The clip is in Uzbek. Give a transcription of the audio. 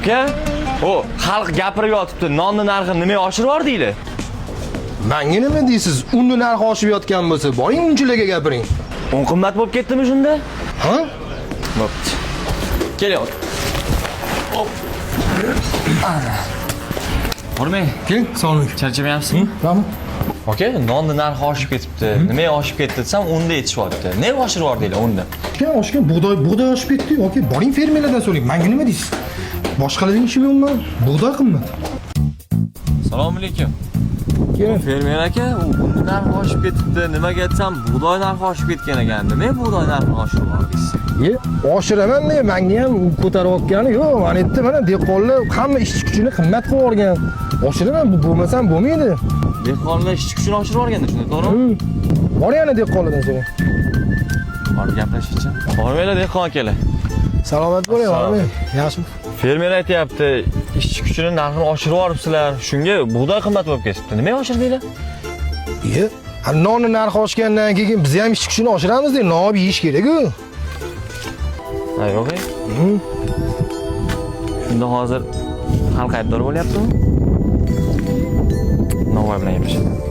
Aka, o xalq gapirib yotibdi, nonni narxini nimaga oshirib yubordinglar? Menga nima deysiz? Unni narxi oshib yotgan bo'lsa, boring unchilarga gapiring. Un qimmat bo'lib ketdimi shunda? Ha? Bo'pti. Keling. Hop. O'rmay, Kel, sog'lik. charchamayapsizmi? Nima? Aka, nonni narxi oshib ketibdi. Nimaga oshib ketdi desam, unda yetishyapti. Nega oshirib yubordinglar unda? Kel, oshgan bug'doy oshib ketdi. Yoki boring fermerlardan so'rang. Menga nima deysiz? Boshqalarning ishim yo'qmi? Bug'doy qimmat. Assalomu alaykum. Kel. Fermer aka, unni narxi oshib ketibdi. Nimaga aytsam, bug'doy narxi oshib ketgan ekan. Nimaga bug'doy narxini oshirib yubordingiz? Oshiraman deb menga ham ko'tarib olgani yo'q. Mana yerda mana dehqonlar hamma ishchi kuchini qimmat qilib olgan. Oshiraman, bu bo'lmasam bo'lmaydi. Dehqonlar ishchi kuchini oshirib yuborganda, shunday to'g'rimi? Bor yana dehqonlardan so'rang. Borib gaplashishchi. Bormaylar dehqon akalar. Salomat bo'ling, o'g'lim. Yaxshimi? Fermer aytyapti, ishchi kuchini narxini oshirib yuboribsizlar. Shunga bug'doy qimmat bo'lib ketibdi. Nimaga oshirdinglar? Nonni narxi oshgandan keyin biz ham ishchi kuchini oshiramiz deb, non yeyish kerak-ku. Ha, yo'q. Shunda hozir xalq aybdor bo'lyaptimi? Navoiy bilan gaplashamiz.